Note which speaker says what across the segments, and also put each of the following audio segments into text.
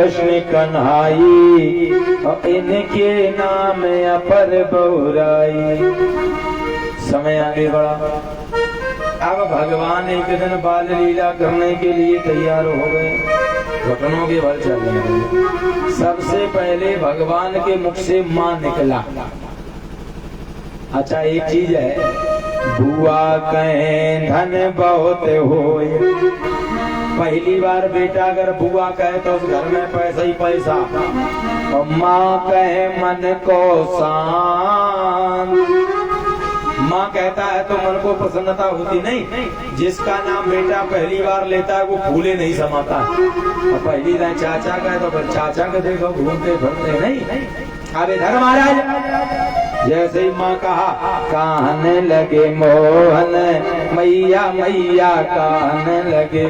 Speaker 1: कृष्ण कन्हाई, और इनके नाम अपर बहुराई। समय आगे बढ़ा। अब भगवान एक दिन बाल लीला करने के लिए तैयार हो गए। घुटनों के बल चलने लगे। सबसे पहले भगवान के मुख से मां निकला। अच्छा, एक चीज है, बुआ कहे धन बहुत होए। पहली बार बेटा अगर बुआ कहे तो उस घर में पैसा ही पैसा, और माँ कहे मन को शांत। माँ कहता है तो मन को प्रसन्नता होती नहीं। जिसका नाम बेटा पहली बार लेता है वो फूले नहीं समाता। और पहली बार चाचा का है तो फिर चाचा के देखो घूमते फिरते नहीं। अब इधर महाराज जैसे ही माँ कहा, कहने लगे मोहन मैया मैया कहने लगे।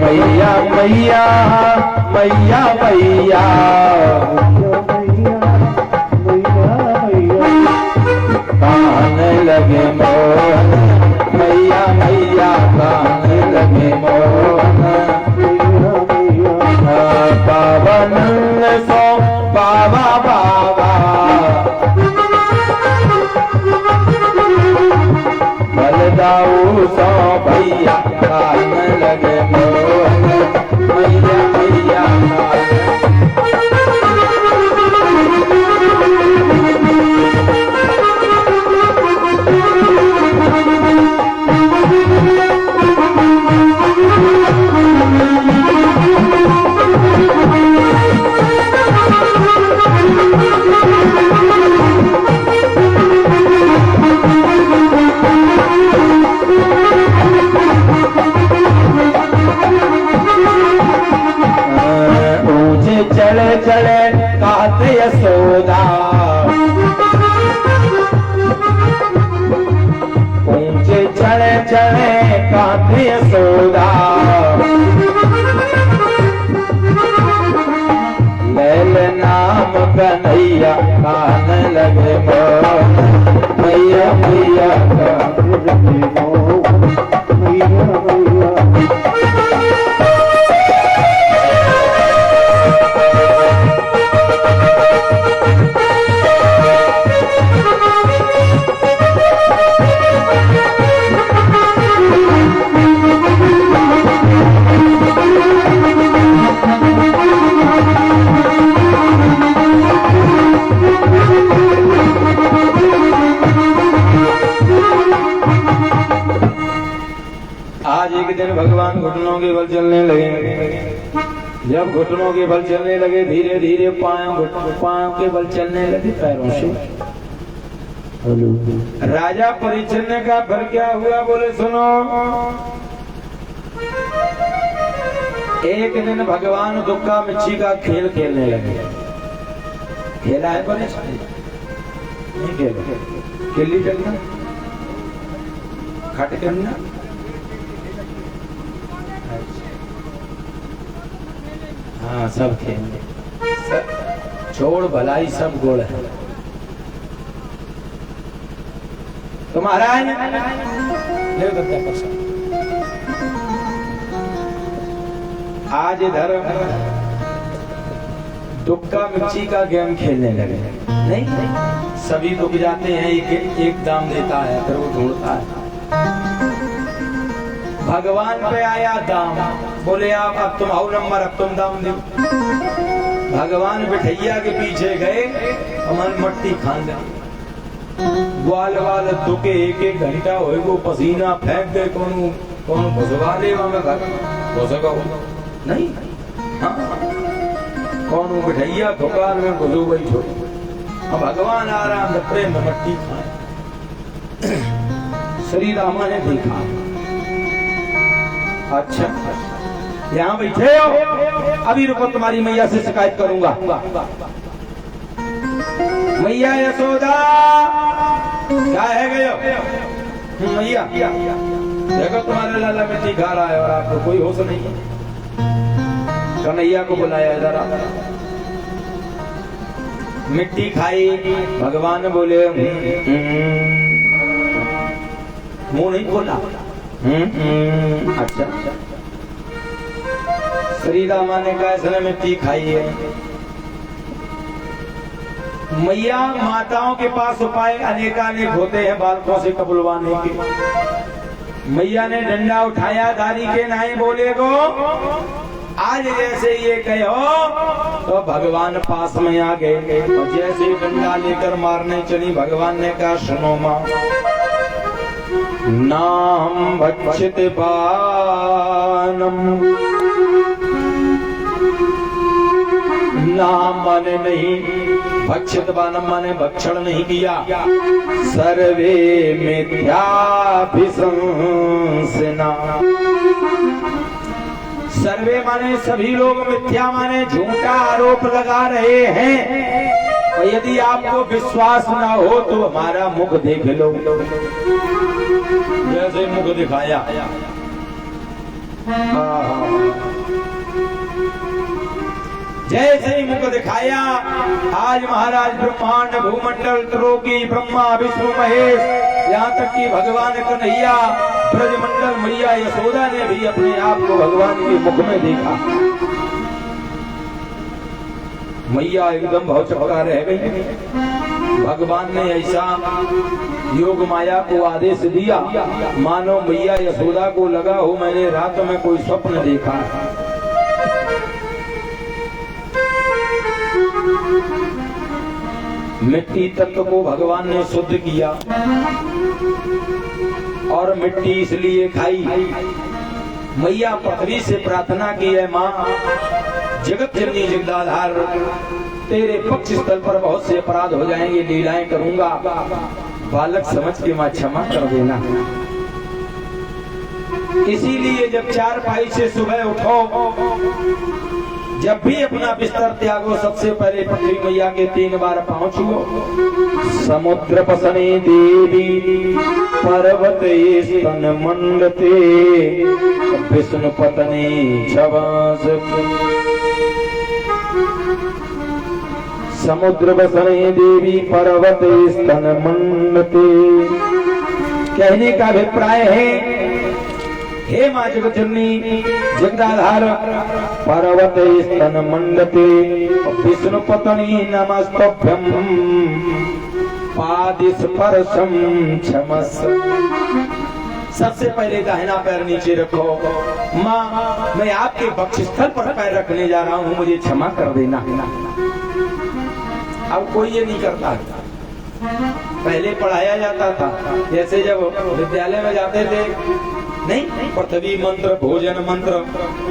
Speaker 1: मैया मैया मैया मैया कहने लगे मोहन मैया मैया कहने लगे मोहन। पावन सो बाबा बाबा बलदाऊ सो भैया कहने लगे मोहन मैया मैया। चले चले कहते यशोदा, ऊंचे चढ़े चढ़े कहते यशोदा। लैल नाम कन्हैया कहने लगे मोहन मैया मैया कहने लगे मोहन मैया मैया। आज एक दिन भगवान घुटनों के बल चलने लगे। जब घुटनों के बल चलने लगे, धीरे धीरे पांव के बल चलने लगे पैरों से। राजा परिचन्न का फिर क्या हुआ बोले सुनो। एक दिन भगवान दुक्का मिच्छी का खेल खेलने लगे। खेला है बोले नहीं खेला, गिल्ली डंडा खट करना। हाँ सब खेल, छोड़ भलाई सब गोड़ है। तो महाराज आज इधर दुक्का मिर्ची का गेम खेलने लगे। नहीं सभी दुख जाते हैं, एक दाम देता है फिर वो ढूंढता है। भगवान पे आया दाम, बोले आप अब तुम आओ नंबर, अब तुम दाम दो। भगवान बिठैया के पीछे गए, हमारी मट्टी खान दे ग्वाल वाल दुके एक घंटा हो गो, पसीना फेंक दे कौन घुसवा दे घुसगा नहीं। हाँ कौन बिठैया दुकान में घुसो बैठो। अब भगवान आराम प्रेम में मट्टी खाए। श्री रामा ने देखा, अच्छा यहाँ बैठे हो, अभी रुको तुम्हारी मैया से शिकायत करूंगा। मैया यशोदा क्या है गयो मैया, देखो तुम्हारा लाला मिट्टी खा रहा है और आपको कोई होश नहीं है। कन्हैया को बुलाया जरा। मिट्टी खाई। भगवान बोले मुंह नहीं खोला। अच्छा। श्री रामा ने कहा इसने मिट्टी खाई है। मैया माताओं के पास उपाय अनेकानेक होते हैं बालकों से कबुलवाने के। मैया ने डंडा उठाया, दादी के नाई बोले को आज जैसे ये कहो तो भगवान पास में आ गए और जैसे डंडा लेकर मारने चली भगवान ने कहा सुनो मां, नाम भक्षित पानम, नाम माने नहीं, भक्षित पानम माने भक्षण नहीं किया। सर्वे मिथ्याभिशंसना, सर्वे माने सभी लोग, मिथ्या माने झूठा आरोप लगा रहे हैं। और यदि आपको विश्वास ना हो तो हमारा मुख देख लो। जैसे मुख दिखाया, जैसे ही मुख दिखाया, आज महाराज ब्रह्मांड भूमंडल त्रिलोकी ब्रह्मा विष्णु महेश, यहाँ तक कि भगवान कन्हैया ब्रजमंडल मैया यशोदा ने भी अपने आप को भगवान के मुख में देखा। मैया एकदम बहुत चौंका रह गई। भगवान ने ऐसा योग माया को आदेश दिया, मानो मैया यशोदा को लगा हो मैंने रात में कोई स्वप्न देखा। मिट्टी तत्व को भगवान ने शुद्ध किया और मिट्टी इसलिए खाई। मैया पृथ्वी से प्रार्थना की है, माँ जगत जननी जगदाधार, तेरे पक्ष स्थल पर बहुत से अपराध हो जाएंगे, लीलाएं करूंगा, बालक समझ के माँ क्षमा कर देना। इसीलिए जब चारपाई से सुबह उठो, जब भी अपना बिस्तर त्यागो, सबसे पहले पृथ्वी मैया के 3 बार पांव छुओ। समुद्र पसने देवी पर्वते स्तन मंडते, विष्णु पत्नी छवास। समुद्र बसने देवी पर्वते स्तन मंडते, कहने का अभिप्राय है हे माँ जगतजननी जगदाधार, पर्वते स्तन मंडते विष्णु पत्नी नमस्तभ्यम, पादिस्पर्शम क्षमस। सबसे पहले दाहिना पैर नीचे रखो। माँ मैं आपके वक्षस्थल पर पैर रखने जा रहा हूँ, मुझे क्षमा कर देना। अब कोई ये नहीं करता। पहले पढ़ाया जाता था, जैसे जब विद्यालय में जाते थे, नहीं पृथ्वी मंत्र, भोजन मंत्र,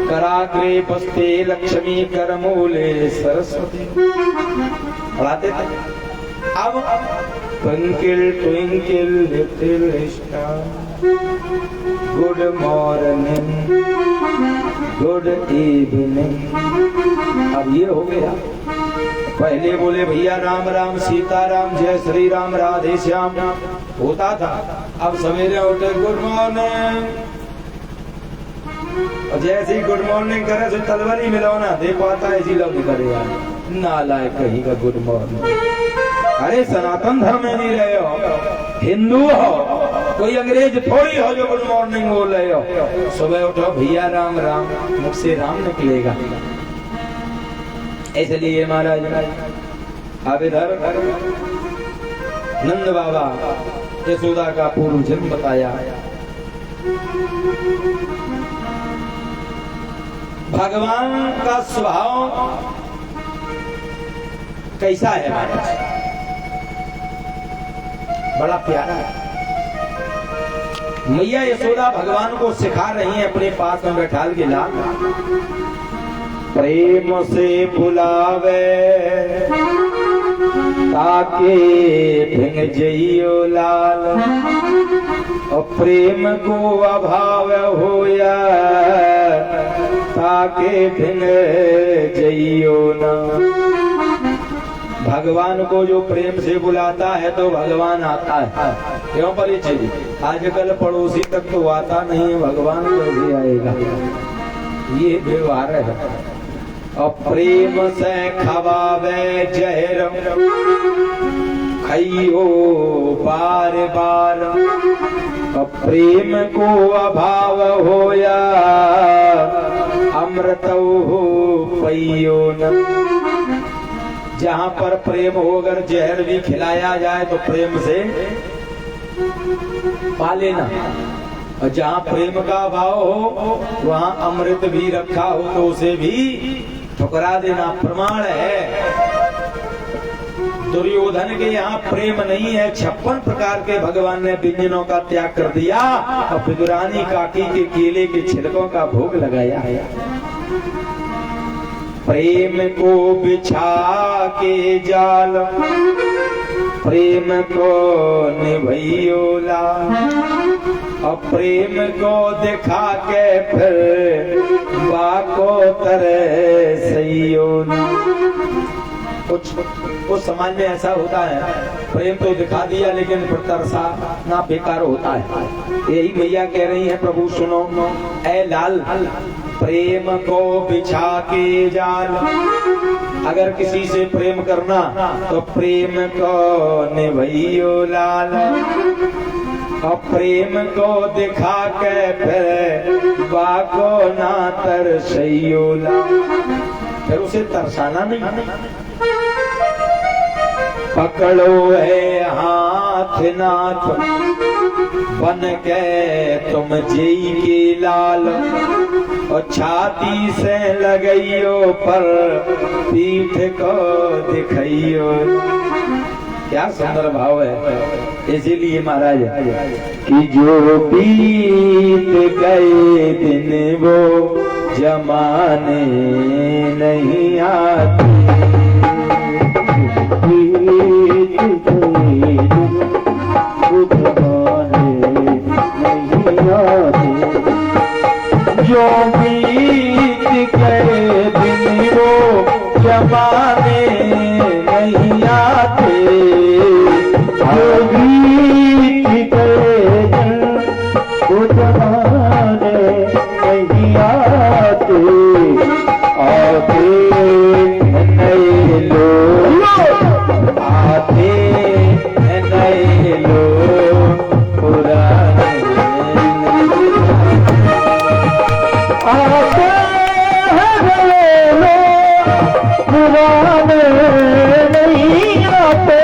Speaker 1: कराग्रे बस्ते लक्ष्मी करमूले सरस्वती पढ़ाते थे। अब twinkle twinkle little star, good morning good evening, अब ये हो गया। पहले बोले भैया राम राम सीता राम जय श्री राम राधे श्याम होता था। अब सवेरे उठे गुड मॉर्निंग, और जैसे ही गुड मॉर्निंग करे तो तलवारी मिलाओ ना, देखो आता है इसी लोग करे यार, नालायक कहीं का गुड मॉर्निंग। अरे सनातन धर्म में नहीं रहे हो, हिंदू हो, कोई अंग्रेज थोड़ी हो जो गुड मॉर्निंग बोल रहे हो। सुबह उठो भैया राम राम, मुख से राम निकलेगा। इसलिए महाराज अब इधर नंद बाबा यशोदा का पूर्व जन्म बताया। भगवान का स्वभाव कैसा है महाराज? बड़ा प्यारा है। मैया यशोदा भगवान को सिखा रही हैं, अपने पास में बैठाल के ला प्रेम से बुलावे ताके भिंग जइयो लाल, और प्रेम को अभाव होया ताके भिंग जइयो ना। भगवान को जो प्रेम से बुलाता है तो भगवान आता है। क्यों परिचय जी? आजकल पड़ोसी तक तो आता नहीं, भगवान कैसे आएगा? ये व्यवहार है। और प्रेम से खवावे जहर खइयो बार बार। और प्रेम को अभाव होया अमृत हो पइयो न। जहाँ पर प्रेम हो अगर जहर भी खिलाया जाए तो प्रेम से पा लेना, और जहाँ प्रेम का अभाव हो वहाँ अमृत भी रखा हो तो उसे भी ठुकरा देना। प्रमाण है दुर्योधन के यहाँ प्रेम नहीं है, 56 प्रकार के भगवान ने व्यंजनों का त्याग कर दिया और विदुरानी काकी के केले के छिलकों का भोग लगाया है। प्रेम को बिछा के जाल प्रेम को निभइयो लाल। और प्रेम को दिखा के फिर बाको तरह सहियो ना। कुछ समाज में ऐसा होता है, प्रेम तो दिखा दिया लेकिन फिर तरसा ना बेकार होता है। यही मैया कह रही है प्रभु सुनो ऐ लाल, प्रेम को बिछा के जाल। अगर किसी से प्रेम करना तो प्रेम को निभइयो लाल। और प्रेम को दिखा के फिर बाको ना तरसइयो लाल। फिर उसे तरसाना नहीं। पकड़ो है हाथ नाथ बन के तुम जी के लाल। और छाती से लगइयो पर पीठ को दिखइयो। क्या सुंदर भाव है। इसीलिए महाराज कि जो बीत गए दिन वो जमाने नहीं आते। जो बीत गए दिन वो जमाने नहीं आते। जो बीत गए दिन वो जमाने नहीं आते। आते नए लोग आते नए लोग पुराने आते नए लोग पुराने नहीं आते।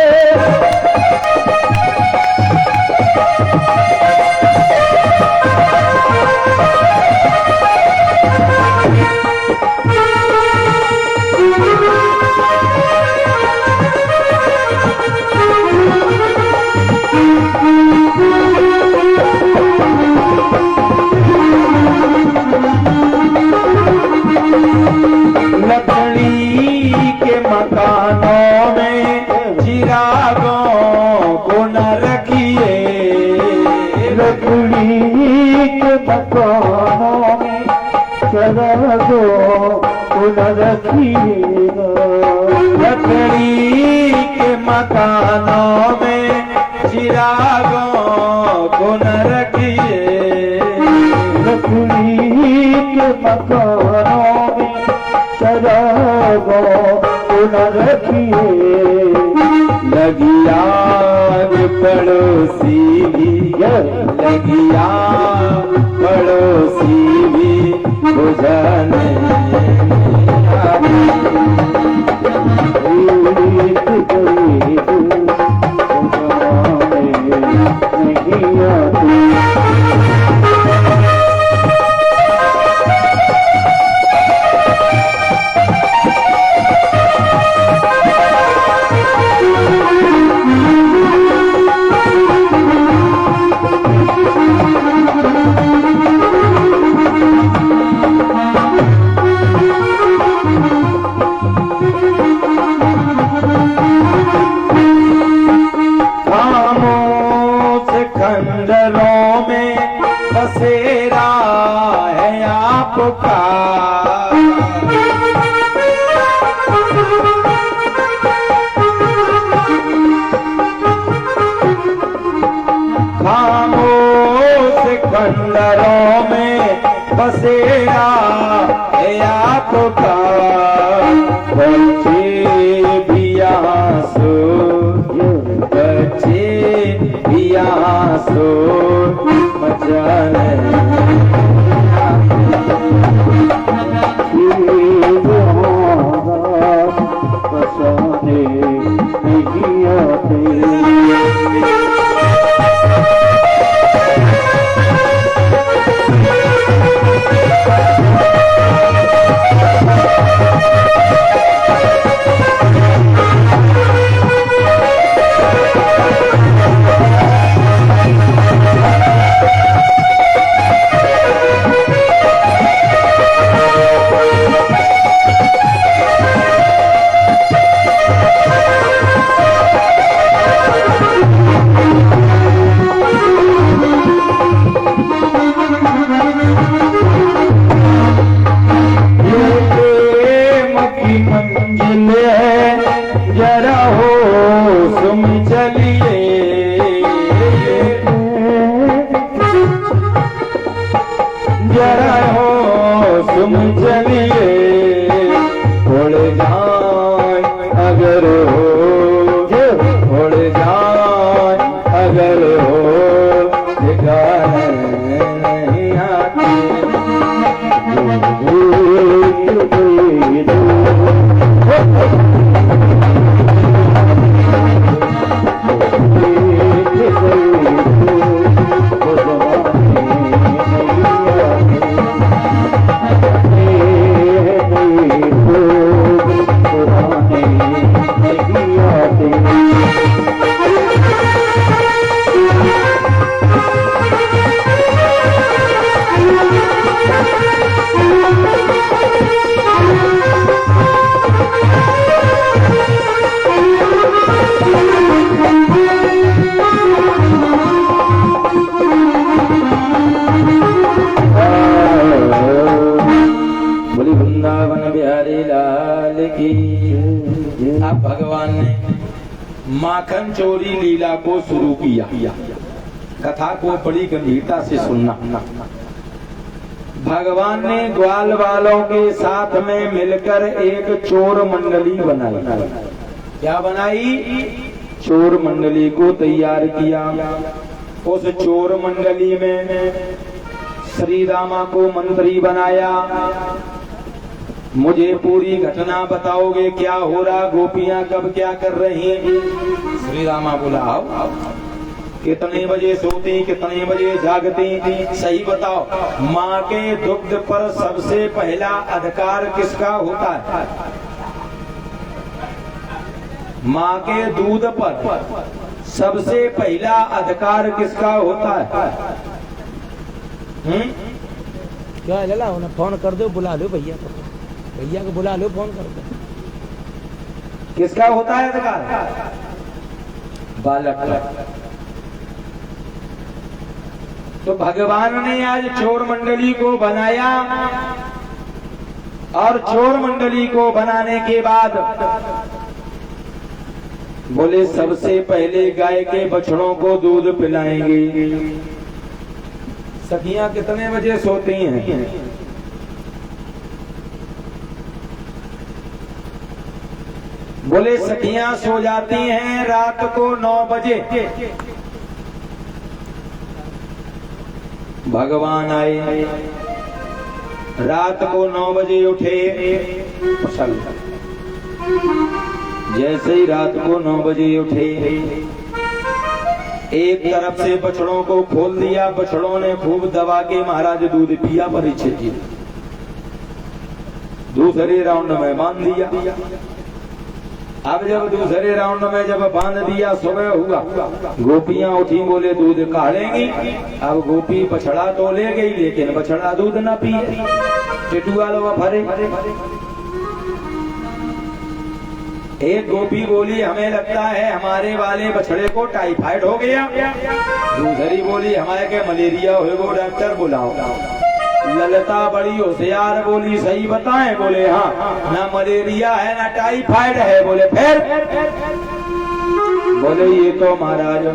Speaker 1: लकड़ी के मकानों में चिरागों को न रखिए। लकड़ी के मकानों में चिरागों को न रखिए। लकड़ी के मकानों में चिरागों को न रखिए। लकड़ी के मकानों में चिरागों को न रखिए। लगी आग पड़ोसी भी लगी आग पड़ोसी भी बुझाने नहीं आती। खंडरों में बसेरा है आपका। खामोश खंडरों में बसेरा है आपका। बच्चे भी यहाँ सो, बच्चे भी यहाँ सो मचाने नहीं आते। अब भगवान ने माखन चोरी लीला को शुरू किया। कथा को बड़ी गंभीरता से सुनना। भगवान ने ग्वाल वालों के साथ में मिलकर एक चोर मंडली बनाई। क्या बनाई? चोर मंडली को तैयार किया। उस चोर मंडली में श्री रामा को मंत्री बनाया। मुझे पूरी घटना बताओगे, क्या हो रहा, गोपियां कब क्या कर रही हैं? श्री रामा बोला, आओ, कितने बजे सोती, कितने बजे जागती, सही बताओ। माँ के दुग्ध पर सबसे पहला अधिकार किसका होता है? माँ के दूध पर सबसे पहला अधिकार किसका होता है?
Speaker 2: क्या लला उन्हें फोन कर दो, बुला लो भैया को, भैया को बुला लो, फोन कर दो।
Speaker 1: किसका होता है अधिकार? बालक का। तो भगवान ने आज चोर मंडली को बनाया और चोर मंडली को बनाने के बाद बोले सबसे पहले गाय के बछड़ों को दूध पिलाएंगे। सखियां कितने बजे सोती हैं? बोले सखियां सो जाती हैं रात को 9 बजे। भगवान आए, रात को 9 बजे उठे। जैसे ही रात को 9 बजे उठे, एक तरफ से बछड़ों को खोल दिया। बछड़ों ने खूब दबा के महाराज दूध पिया। परीक्षित जी दूसरे राउंड में बांध दिया। अब जब दूसरे राउंड में जब बांध दिया, सुबह हुआ, गोपियां उठी, बोले दूध काढ़ेंगी। अब गोपी बछड़ा तो ले गई, लेकिन बछड़ा दूध न पिए। टिटुआ लोग भरे। एक गोपी बोली, हमें लगता है हमारे वाले बछड़े को टाइफाइड हो गया। दूसरी बोली, हमारे के मलेरिया हो गया, डॉक्टर बुलाओ। ललता बड़ी होशियार बोली, सही बताएं? बोले हाँ, ना मलेरिया है ना टाइफाइड है। बोले फिर? बोले ये तो महाराज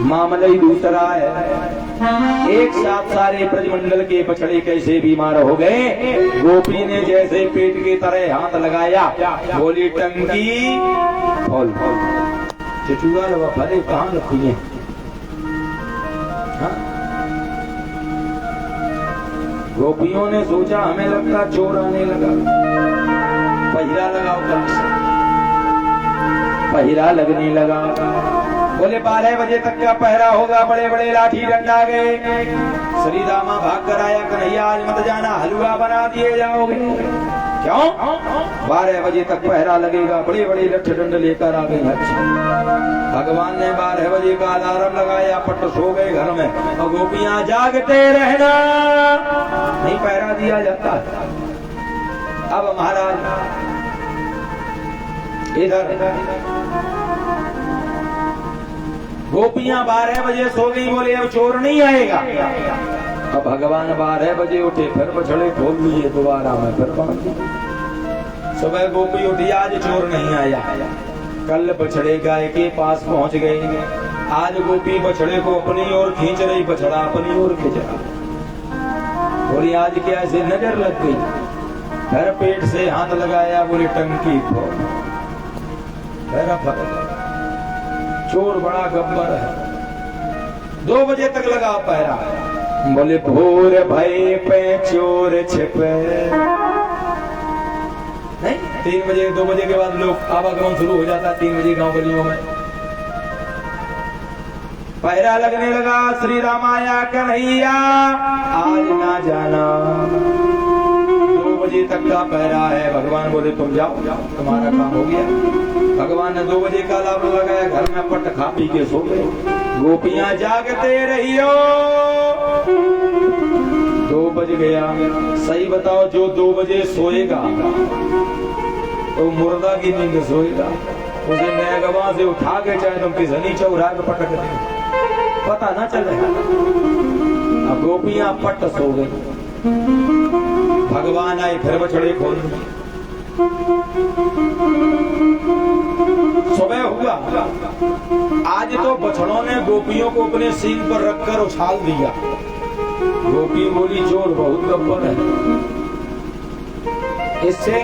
Speaker 1: मामला ही दूसरा है। एक साथ सारे ब्रजमंडल के बछड़े कैसे बीमार हो गए। गोपी ने जैसे पेट की तरह हाथ लगाया, बोली टंकी खोल। चिचुआ लगा भले कहाँ रखी है। हाँ? गोपियों ने सोचा हमें लगता चोर आने लगा, पहिरा लगाओ कल से। पहिरा लगने लगा। बोले 12 बजे तक का पहरा होगा। बड़े बड़े लाठी डंडा गए। श्री रामा भाग कर आया, कन्हैया आज मत जाना, हलवा बना दिए जाओगे। क्यों? 12 बजे तक पहरा लगेगा। बड़े बड़े लठ डंड लेकर आ गए। भगवान ने 12 बजे का अलार्म लगाया, पट सो गए घर में। और गोपियां जागते रहना, नहीं पहरा दिया जाता। अब महाराज इधर गोपियां 12 बजे सो गई। बोले अब चोर नहीं आएगा। अब भगवान 12 बजे उठे, फिर बछड़े खोल लिए दोबारा में, फिर बांध दिए। सुबह गोपी उठी, आज चोर नहीं आया। कल बछड़े गाय के पास पहुंच गए। आज गोपी बछड़े को अपनी ओर खींच रही, बछड़ा अपनी ओर खींच रहा। बोली आज क्या ऐसे नजर लग गई। फिर पेट से हाथ लगाया, बोली टंकी खोल। चोर बड़ा गब्बर है। 2 बजे तक लगा पहरा। बोले भोर भय पे चोर छिपे। नहीं, 3 बजे 2 बजे के बाद लोग आवागमन शुरू हो जाता है। 3 बजे गांव गलियों में पहरा लगने लगा। श्री राम आया, कन्हैया आज ना जाना, 2 बजे तक का पहरा है। भगवान बोले तुम जाओ, तुम्हारा काम हो गया। भगवान ने 2 बजे का अलार्म लगाया, घर में पट खा पी के सो गए। गोपियां जागते रहियो। 2 बज गया। सही बताओ, जो 2 बजे सोएगा तो मुर्दा की नींद सोएगा। उसे नैगवा से उठा के चाहे तुम किसनी चौरा के पटक दे, पता ना चलेगा। अब गोपियां पट सो गई। भगवान आए, फिर बछड़े खोल दिए। सुबह हुआ। आज तो बछड़ों ने गोपियों को अपने सींग पर रखकर उछाल दिया। गोपी बोली चोर बहुत गब्बर है, इससे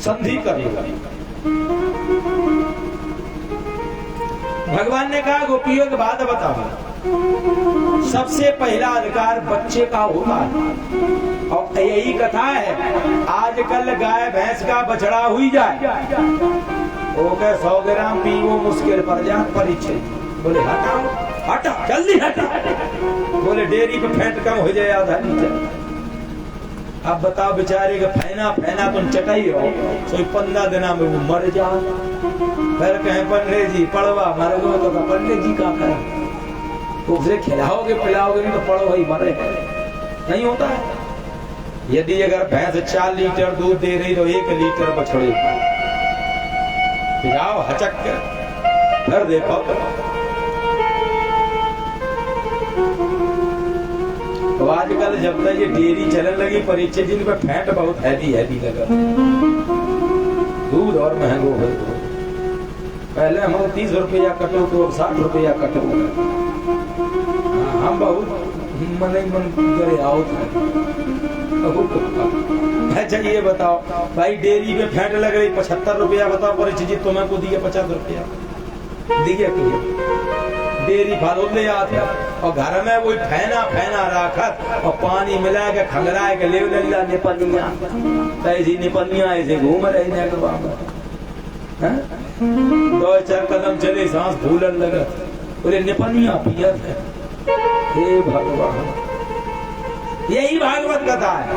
Speaker 1: संधि करेगा। भगवान ने कहा गोपियों की बात बताओ, सबसे पहला अधिकार बच्चे का होता है। और यही कथा है, आजकल गाय भैंस का बछड़ा हुई जाए ओके 100 ग्राम पी वो मुश्किल पर जान परीक्षे। बोले हटाओ, हटा जल्दी हटा। बोले डेयरी पे फैट कम हो जाए आधा लीटर। अब बताओ बेचारे का फैना फैना तुम चटाई हो, तो 15 दिन में वो मर जाओ। फिर कहें पंडित जी पड़वा मर गो, तो पंडित जी का करे, उसे खिलाओगे पिलाओगे नहीं तो पड़ो भाई मरे। नहीं होता है। यदि अगर भैंस 4 लीटर दूध दे रही तो 1 लीटर बछड़े पिलाओ हचक कर, फिर देखो। तो आजकल जब तक ये डेयरी चलने लगी परीक्षा जिन पे फैट बहुत हैवी लगा, दूध और महंगो हो। पहले हम 30 रुपया कटो तो 60 रुपया कटो। हम बहुत मन करे आओ। अच्छा ये बताओ भाई, डेयरी पे फैट लग रही 75 रुपया, बताओ परिचित तुम्हें को दिए 50 रुपया दिए। डेयरी फालो ले आते और घर में वही फैना रखत और पानी मिला के खंगरा के ले निपनिया, ऐसी निपनिया ऐसे घूम रही। 2-4 कदम चले सांस फूलन लगा, बोले निपनिया पिया। हे भगवान, यही भागवत कथा है।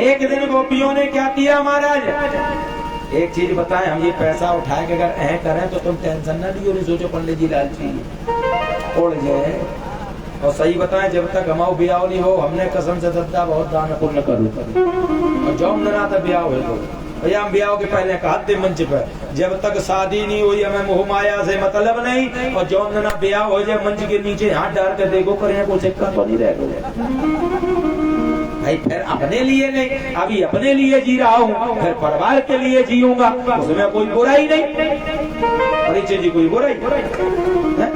Speaker 1: एक दिन गोपियों ने क्या किया महाराज, एक चीज बताएं, हम ये पैसा उठाए के अगर ऐ करें तो तुम टेंशन ना लियो, नहीं सोचो पंडित जी लालची उड़ जाए। और सही बताएं, जब तक हमाओ ब्याह नहीं हो, हमने कसम से सद्दा बहुत दान पुण्य करूँ। और जौन दिन आता ब्याह हो तो भैया हम ब्याह के पहले कहते मंच पर, जब तक शादी नहीं हुई हमें मोह माया से मतलब नहीं। और जौन दिन ब्याह हो जाए मंच के नीचे हाथ डाल के देखो करें कोई सिक्का तो नहीं रहेगा। भाई फिर अपने लिए नहीं, अभी अपने लिए जी रहा हूँ, फिर परिवार के लिए जीऊंगा, उसमें कोई बुराई नहीं। परिचय जी कोई बुराई है?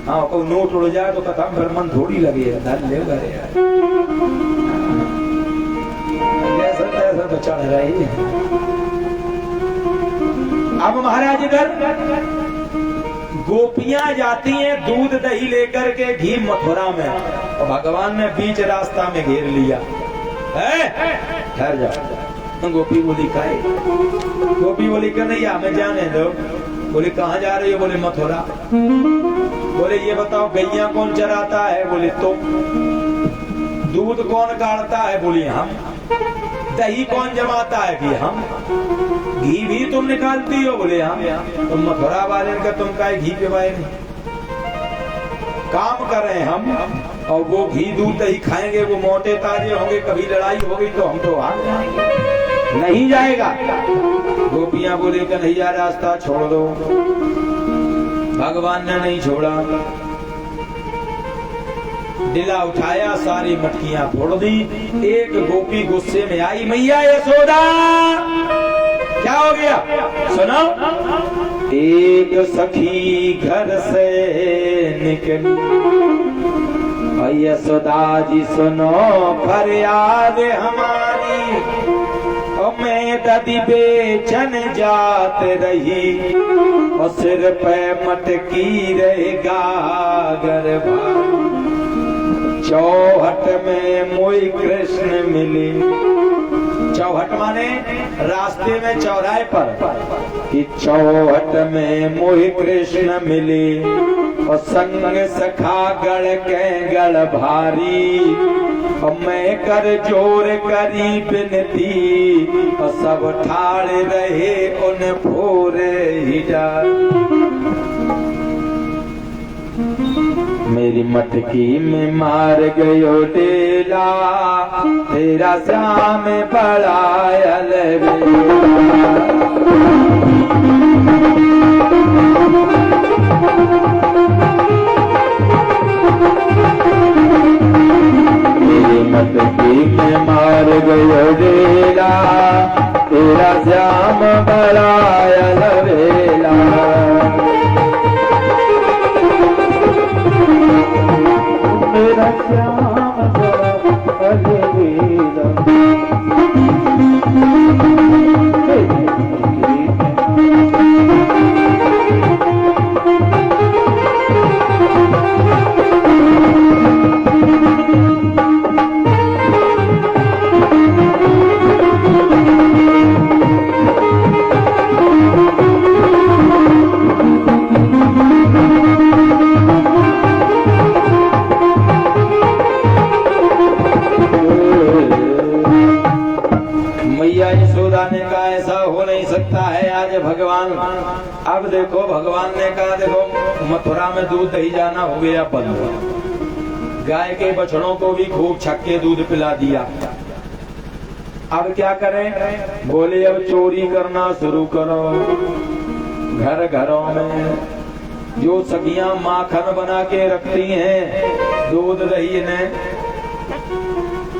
Speaker 1: हाँ, कोई नोट उड़ जाए तो कथा फिर मन थोड़ी लगे धन ले गए यार, जैसा तैसा तो चढ़ रही है। अब महाराज इधर गोपियां जाती हैं दूध दही लेकर के घी मथुरा में, और भगवान ने बीच रास्ता में घेर लिया। ठहर जा। गोपी बोली काहे? गोपी बोली कि नहीं हमें जाने दो। बोले कहाँ जा रही हो? बोले मथुरा। बोले ये बताओ गैया कौन चराता है? बोले तुम। दूध कौन काढ़ता है? बोली हम। दही कौन जमाता है? कि हम। घी भी तुम निकालती हो? बोले हम। तुम मथुरा वाले का तुम का घी पिवाए नहीं, काम कर रहे हैं हम, और वो घी दूध दही खाएंगे, वो मोटे ताजे होंगे, कभी लड़ाई होगी तो हम तो हार जाएंगे, नहीं जाएगा। गोपियां बोले कि नहीं जा, रास्ता छोड़ दो। भगवान ने नहीं छोड़ा, डिला उठाया, सारी मटकियां फोड़ दी। एक गोपी गुस्से में आई, मैया यशोदा क्या हो गया? सुनो, एक सखी घर से निकली, यशोदा जी सुनो फरियाद हमारी, और मैं ददी बेचन जात रही, और सिर पे मटकी रहे गागर भारी, चौहट में मोई कृष्ण मिली। चौहट माने रास्ते में चौराहे पर, कि चौहट में मोहि कृष्ण मिली, और संग सखा गढ़ के गढ़ भारी, और मैं कर जोर करी बिनती, और सब ठाड़ रहे उन फोरे ही डाल। मेरी मटकी में मार गयो डेला, तेरा श्याम बड़ा अलबेला। मेरी मटकी में मार गयो डेला, तेरा श्याम बड़ा अलबेला। मेरा श्याम बड़ा अलबेला। भगवान, अब देखो भगवान ने कहा देखो मथुरा में दूध दही जाना हो गया बंद, गाय के बछड़ों को भी खूब छक्के दूध पिला दिया। अब क्या करें? बोले अब चोरी करना शुरू करो। घर घरों में जो सखियां माखन बना के रखती हैं दूध दही ने,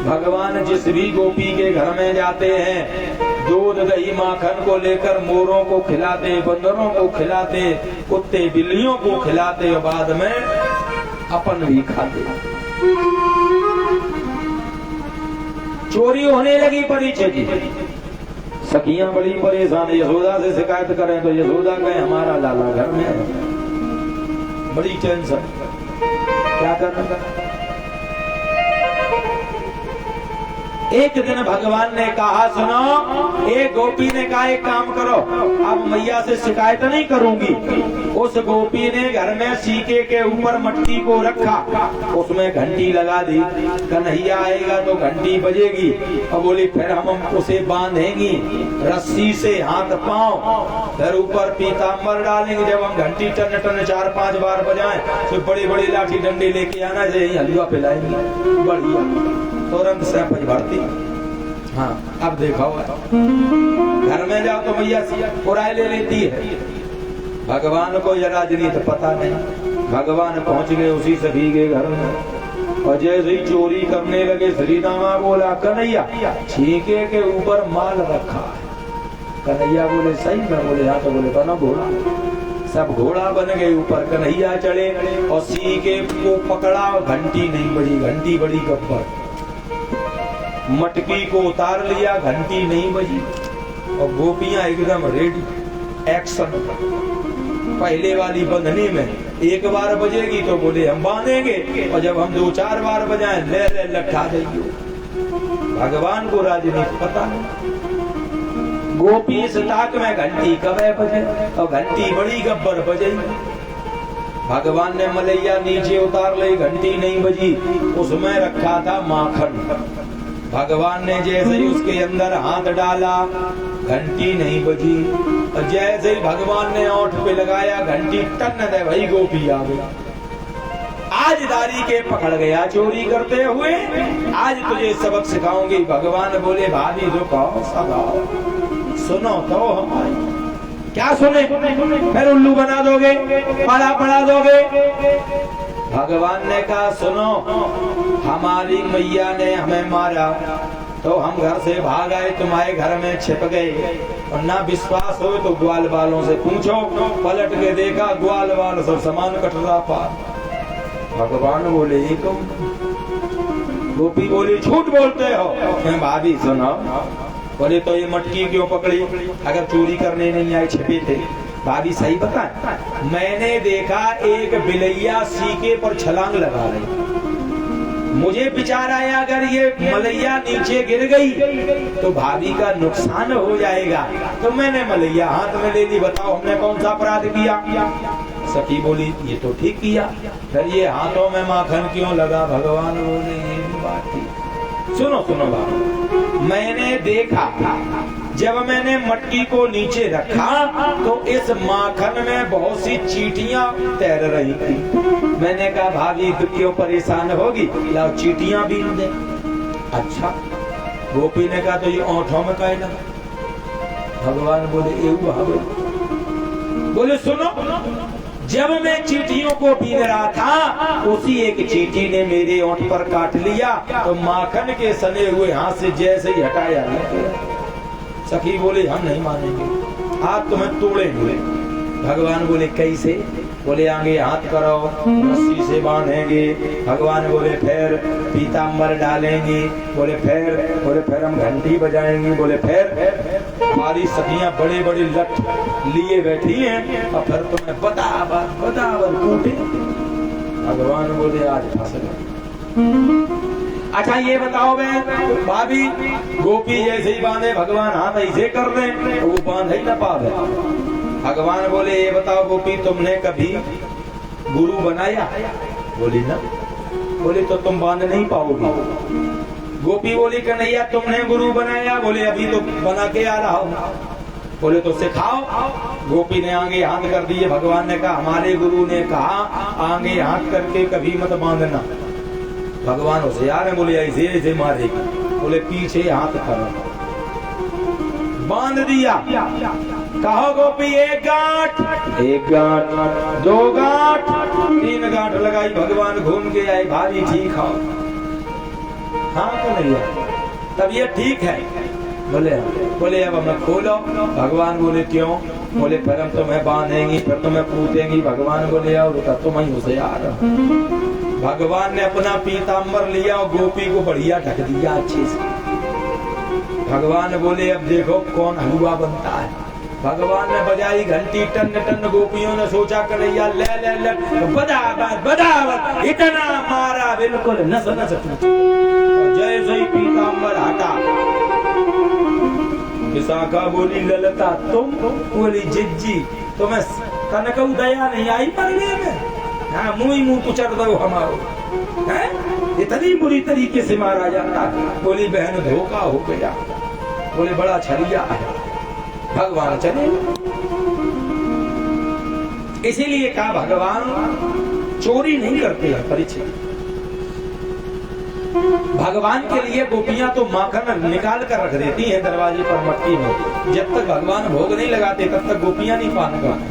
Speaker 1: भगवान जिस भी गोपी के घर में जाते हैं दूध दही माखन को लेकर मोरों को खिलाते, बंदरों को खिलाते, कुत्ते बिल्लियों को खिलाते, और बाद में अपन भी खाते। चोरी होने लगी परिचय की। सखियां बड़ी परेशान, यशोदा से शिकायत करें तो यशोदा कहे हमारा लाला घर में है। बड़ी टेंशन, क्या करना। एक दिन भगवान ने कहा सुनो, एक गोपी ने कहा एक काम करो, अब मैया से शिकायत नहीं करूंगी। उस गोपी ने घर में सीके के ऊपर मटकी को रखा, उसमें घंटी लगा दी, कन्हैया आएगा तो घंटी बजेगी, और बोली फिर हम उसे बांधेंगी रस्सी से हाथ पांव, फिर ऊपर पीताम्बर डालेंगे। जब हम घंटी टन टन 4-5 बार बजाएं तो बड़ी बड़ी लाठी डंडी लेके आना चाहिए, हलवा पिलाएंगे बढ़िया, तुरंत से भरती। हाँ, अब देखा हुआ घर में जाओ तो भैया पुराई ले लेती है। भगवान को जरा जरी तो पता नहीं, भगवान पहुंच गए उसी सभी के घर में। और जैसे ही चोरी करने लगे श्री रामा बोला कन्हैया छीके के ऊपर माल रखा है। कन्हैया बोले सही में? बोले हाँ। तो बोले बना घोड़ा। सब घोड़ा बन गए, ऊपर कन्हैया चढ़े और सीके को पकड़ा, घंटी नहीं बजी, घंटी बड़ी गब्बर। मटकी को उतार लिया, घंटी नहीं बजी और गोपियां एकदम रेडी, एक्शन। पहले वाली बंधनी में एक बार बजेगी तो बोले हम बांधेंगे, और जब हम 2-4 बार बजाएं ले ले लट्ठा जाइए। भगवान को राजनीति पता नहीं। गोपी इस ताक में घंटी कब है बजे, और घंटी बड़ी गब्बर बजे। भगवान ने मलैया नीचे उतार ली, घंटी नहीं बजी। उसमें रखा था माखन। भगवान ने जैसे ही उसके अंदर हाथ डाला, घंटी नहीं बजी। और जैसे ही भगवान ने ओठ पे लगाया, घंटी टन दे भाई गोपी आ गई। आज दारी के पकड़ गया चोरी करते हुए, आज तुझे सबक सिखाऊंगी। भगवान बोले भाभी रुको, सब आओ, सुनो तो हमारी। क्या सुने? फिर उल्लू बना दोगे, पड़ा दोगे। भगवान ने कहा सुनो, हमारी मैया ने हमें मारा तो हम घर से भाग आए, तुम्हारे घर में छिप गए। और ना विश्वास हो तो ग्वाल वालों से पूछो। पलट के देखा, ग्वाल वाल सब सामान कट रहा पार। भगवान बोले ये कौन? गोपी बोली झूठ बोलते हो। भाभी सुनो, बोले तो ये मटकी क्यों पकड़ी? अगर चोरी करने नहीं आए, छिपे थे। भाभी सही बता, मैंने देखा एक बिलैया सीके पर छलांग लगा रही। मुझे विचार आया अगर ये मलैया नीचे गिर गई तो भाभी का नुकसान हो जाएगा, तो मैंने मलैया हाथ में ले ली। बताओ हमने कौन सा अपराध किया? सखी बोली ये तो ठीक किया, फिर ये हाथों में माखन क्यों लगा? भगवान बोले ये भी बात थी। सुनो बाबा, मैंने देखा जब मैंने मटकी को नीचे रखा तो इस माखन में बहुत सी चींटियां तैर रही थी। मैंने कहा भाभी तू क्यों परेशान होगी, लाओ चींटियां बीन दे। अच्छा, गोपी ने कहा तो ये ओंठों में काहे लगा? भगवान बोले एवं भाभी। बोले सुनो, जब मैं चींटियों को बीन रहा था उसी एक चींटी ने मेरे ओंठ पर काट लिया, तो माखन के सने हुए हाथ से जैसे ही हटाया। सखी बोले हम नहीं मानेंगे, आप तुम्हें तोड़ेंगे। भगवान बोले कैसे? बोले आगे हाथ करो, रस्सी से बांधेंगे। भगवान बोले फिर पीताम्बर डालेंगे। बोले फिर हम घंटी बजाएंगे। बोले फिर हमारी सखियां बड़े बड़े लठ लिए बैठी हैं और फिर तुम्हें बदाबर कूटे। भगवान बोले आज फंस गए। अच्छा ये बताओ बहन भाभी, गोपी जैसे ही बांधे भगवान हाथ ऐसे कर दें तो वो बांध ही न पावे। भगवान बोले ये बताओ गोपी, तुमने कभी गुरु बनाया? बोली ना। बोले तो तुम बांध नहीं पाओगी। गोपी बोली कन्हैया तुमने गुरु बनाया? बोले अभी तो बना के आ रहा हूँ। बोले तो सिखाओ। गोपी ने आगे हाथ कर दिए। भगवान ने कहा हमारे गुरु ने कहा आगे हाथ करके कभी मत बांधना। भगवान होशियार है, बोले ऐसे ऐसे मारेगी। बोले पीछे हाथ करो, बांध दिया। कहो गोपी एक गांठ, 2 गांठ, 3 गांठ लगाई। भगवान घूम के आए, भाभी ठीक हो? हाँ तो नहीं है, तब ये ठीक है। बोले अब हमें खोलो। भगवान बोले क्यों? बोले फिर हम तुम्हें बांधेंगी, फिर तुम्हें पूछेंगी। भगवान बोले और तुम ही होशियार। भगवान ने अपना पीताम्बर लिया और गोपी को बढ़िया ढक दिया अच्छे से। भगवान बोले अब देखो कौन हलवा बनता है। भगवान ने बजाई घंटी, टन टन। गोपियों ने सोचा कन्हैया ले ले ले, बदाबर इतना मारा बिल्कुल नस नस। जैसे ही पीताम्बर हटा, विशाखा बोली ललता तुम? बोली जिज्जी तुम्हें तनक दया नहीं आई परवे में? हाँ मुंह कुचर दो हमारो है, इतनी बुरी तरीके से मारा जाता। बोली बहन धोखा हो गया। बोले बड़ा छलिया है। भगवान चले, इसीलिए कहा भगवान चोरी नहीं करते हैं। परिचय भगवान के लिए गोपियां तो माखन निकाल कर रख देती हैं दरवाजे पर मटकी में। जब तक भगवान भोग नहीं लगाते तब तक गोपियां नहीं पान गाते।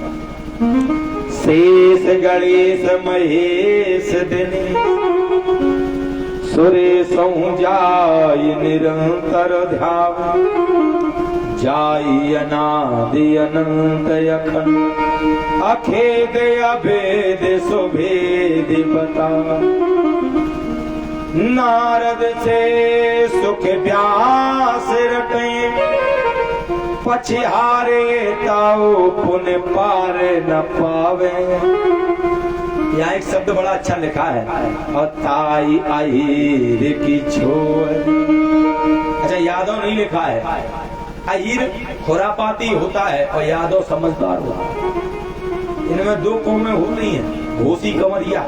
Speaker 1: शेष गणेश महेश दिन सुरेशों जाय निरंतर ध्याव, जाय अनादि अनंत अखंड, अखेद अभेद सुभेद बता। नारद से सुख व्यास रटे, पछिहारे ताऊ पुण्य पार न पावे। यहाँ एक शब्द बड़ा अच्छा लिखा है, और ताई अहीर की छोर। अच्छा, यादव नहीं लिखा है। अहीर खुरापाती होता है और यादव समझदार होता है। इनमें दो कौमें होती हैं, घोसी कंवरिया,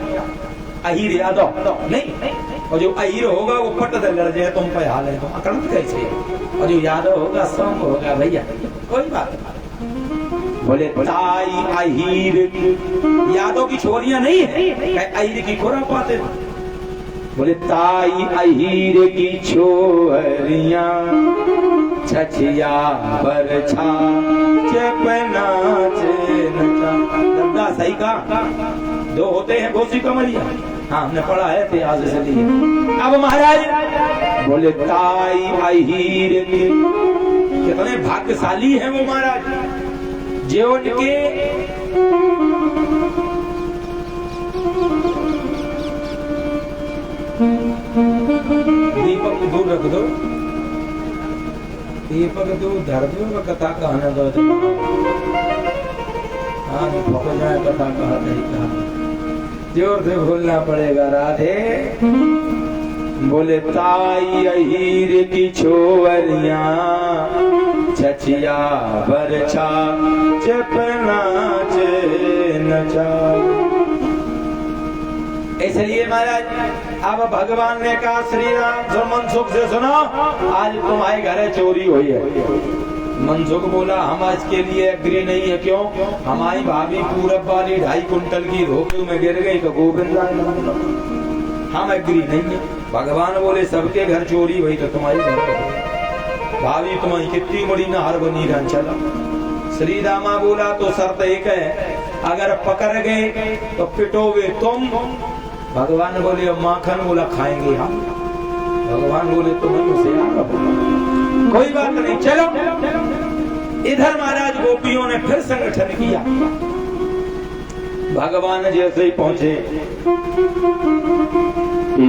Speaker 1: अहीर यादव नहीं। और जो अहीर होगा वो पट दे लड़ जाए तुम पे हाल है, तुम अकड़त कैसे। और जो यादव होगा सम होगा भैया, कोई बात नहीं। बोले ताई अहीर, यादव की छोरियां नहीं है, अहीर की खोरा पाते। बोले ताई अहीर की छोरियां, छछिया बरछा चपना नचा। दद्दा सही कहा, दो होते हैं घोसी कमरिया। हाँ, हमने पढ़ा है इतिहास से लिए। अब महाराज बोले ताई अहीर के, कितने भाग्यशाली हैं वो महाराज, जो उनके दीपक दूर रख दो, दीपक दूर धर दो, कथा कहने दो। हाँ, पकड़ जाए कथा कहा नहीं कहा, जोर से बोलना पड़ेगा। राधे बोले ताई अहीर की छोवरिया, छछिया बरछा चपना नचा। इसलिए महाराज अब भगवान ने कहा, श्री राम मनसुख से सुनो, आज तुम्हारे घर चोरी हुई है। मनसुख बोला, हम आज के लिए एग्री नहीं है। क्यों? हमारी भाभी पूरब वाली 2.5 कुंटल की धोखे में गिर गई तो गोविंद, हम एग्री नहीं है। भगवान बोले, सबके घर चोरी हुई तो तुम्हारी घर भाभी तुम्हारी कितनी बड़ी नहर बनी रहा। चला श्री रामा बोला, तो शर्त एक है, अगर पकड़ गए तो पिटोगे तुम। भगवान बोले, माखन बोला खाएंगे हम। भगवान बोले, तुम्हें उसे कोई बात नहीं, चलो। इधर महाराज गोपियों ने फिर संगठन किया। भगवान जैसे ही पहुंचे,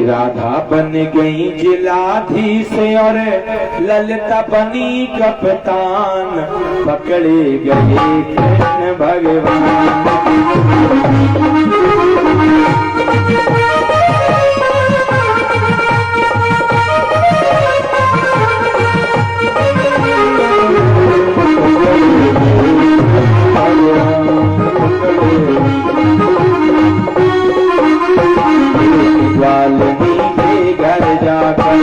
Speaker 1: राधा बन गई जिलाधीश और ललिता बनी कप्तान, पकड़े गए कृष्ण भगवान। वाल्मीकि के घर जाकर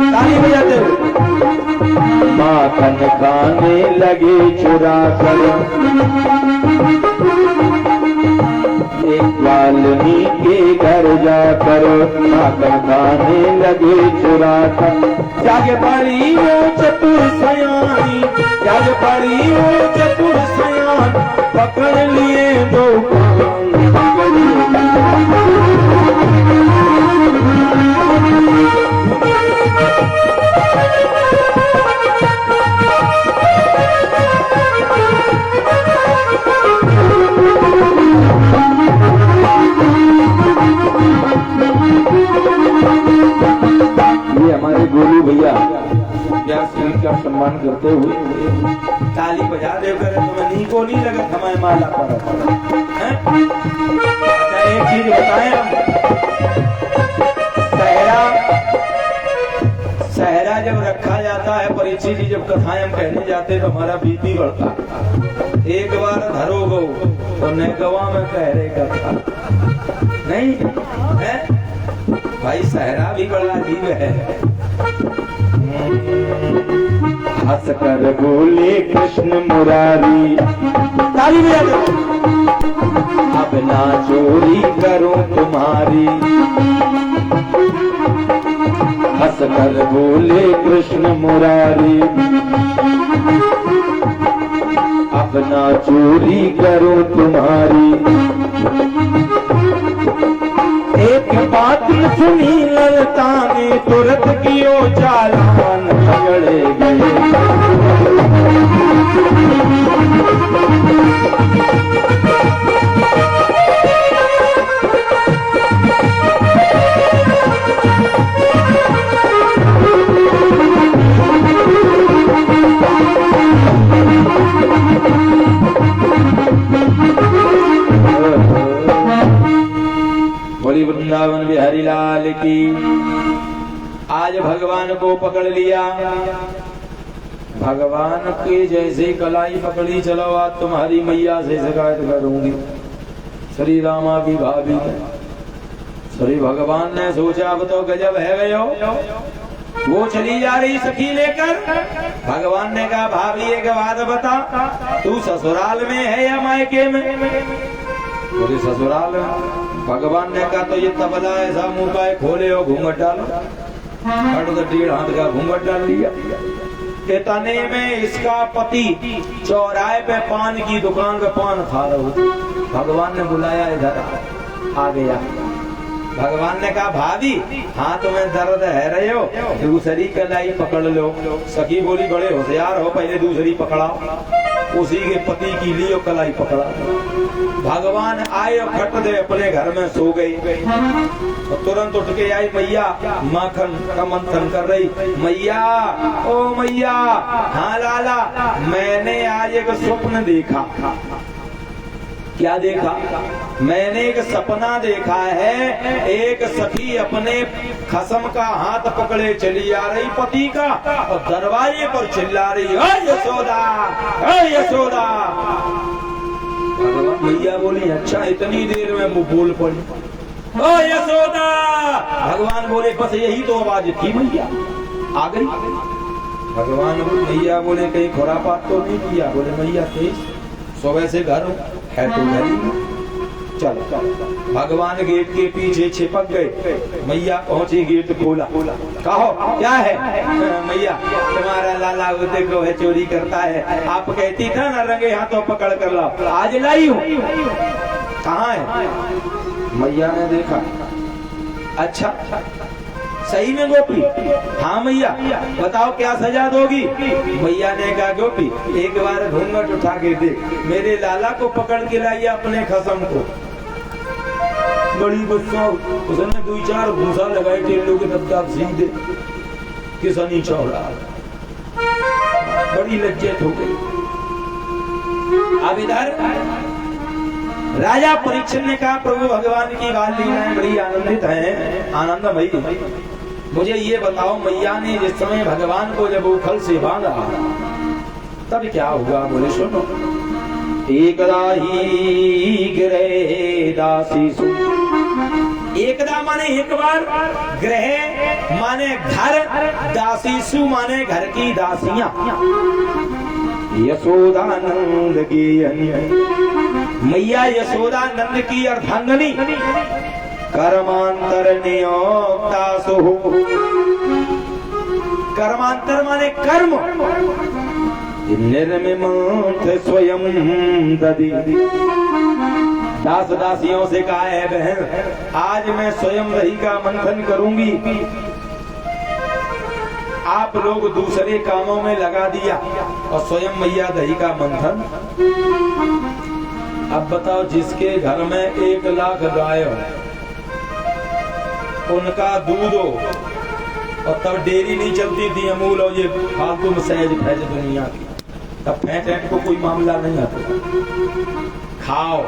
Speaker 1: ताली बजाते हुए माखन खाने लगे चुरा कर। एक वाल्मीकि के घर जाकर माखन खाने लगे चुरा कर। जागे पड़ी वो चतुर सयानी, जागे पड़ी वो चतुर सयान, पकड़ लिए दो गोलू भैया व्यास जी का सम्मान करते हुए ताली बजा देकर तुम्हें नी को नहीं लगा हमारे माला पर। अच्छा, एक चीज बताएं, सहरा जब रखा जाता है, परीक्षित जी जब कथाएं हम कहने जाते तो हमारा बीपी बढ़ता। एक बार धरो गो तो न गवा में कह रहे कथा नहीं है भाई, सहरा भी बड़ा अजीब है। हंस कर बोले कृष्ण मुरारी, ताली बजा दो, अब ना चोरी करूं तुम्हारी। हंस कर बोले कृष्ण मुरारी, अब ना चोरी करूं तुम्हारी। एक बात सुनी ललता ने तुरंत कियो चालान पकड़े गए। बोली वृंदावन बिहारी लाल की। आज भगवान को पकड़ लिया, भगवान के जैसे कलाई पकड़ी, चलो आज तुम्हारी मैया से शिकायत करूंगी। श्री रामा की भाभी ने, श्री भगवान ने सोचा अब तो गजब है गयो। वो चली जा रही सखी लेकर, भगवान ने कहा भाभी एक बात बता, तू ससुराल में है या मायके में? बोले ससुराल में। भगवान ने कहा तो ये तबला ऐसा मुंह का खोले और घूंघट डालो। 1.5 हाथ का घूंघट डाल लिया। इतने में इसका पति चौराहे पे पान की दुकान पे पान खा रहा हो। भगवान ने बुलाया, इधर आ गया। भगवान ने कहा भाभी हाथ में दर्द है रहे हो, दूसरी कलाई पकड़ लो। सखी बोली बड़े होशियार हो, पहले दूसरी पकड़ाओ। उसी के पति की लियो कलाई पकड़ा। भगवान आए और खट दे अपने घर में सो गई। और तुरंत उठ के आई मैया, माखन का मंथन कर रही। मैया, ओ मैया, हाँ लाला, मैंने आज एक स्वप्न देखा। क्या देखा? मैंने एक सपना देखा है, एक सखी अपने खसम का हाथ पकड़े चली आ रही पति का, और दरवाजे पर चिल्ला रही, ओ यशोदा, ओ यशोदा। मैया बोली अच्छा, इतनी देर में वो बोल पड़ी, ओ यशोदा। भगवान बोले बस यही तो आवाज थी, मैया आ गई। भगवान मैया बोले कहीं खुरापात तो नहीं किया? बोले मैया तेज सुबह से घर है तो घर ही। चलो भगवान गेट के पीछे छिपक गए। मैया पहुंची, गेट खोला। कहो क्या है? मैया तुम्हारा लाला देखो है चोरी करता है, आप कहती था ना रंगे हाथों पकड़ कर लाओ, आज लाई हूँ। कहाँ है? मैया ने देखा, अच्छा सही में गोपी? हाँ मैया, बताओ क्या सजा दोगी? मैया ने कहा गोपी एक बार घूंघट उठा के देख, मेरे लाला को पकड़ के लाई अपने खसम को। बड़ी गुस्सा, उसने 2-4 घूसा लगाई टेल्लू के दबदब सीधे किसनी चौड़ा। बड़ी लज्जित हो गई। अब इधर राजा परीक्षित ने कहा प्रभु भगवान की बाल लीलाएं बड़ी आनंदित हैं, आनंदमयी। मुझे ये बताओ मैया ने जिस समय भगवान को जब उखल से बांधा तब क्या हुआ? बोले सुनो, एकदा ही गिरे दासी सु। एकदा माने एक बार, ग्रह माने घर, दासी सु माने घर की दासियां। यशोदानंद की मैया यशोदानंद की अर्धांगनी, कर्मांतर नियोक्तासु। कर्मांतर माने कर्म, निर्मिमांत स्वयं ददी। दास दासियों से कहा है बहन आज मैं स्वयं दही का मंथन करूंगी, आप लोग दूसरे कामों में लगा दिया और स्वयं मैया दही का मंथन। अब बताओ जिसके घर में 1 लाख गाय हो, उनका दूध हो, और तब डेयरी नहीं चलती थी अमूल और ये फालतू में सहज फैज दुनिया की, तब फैट को कोई मामला नहीं आता। खाओ,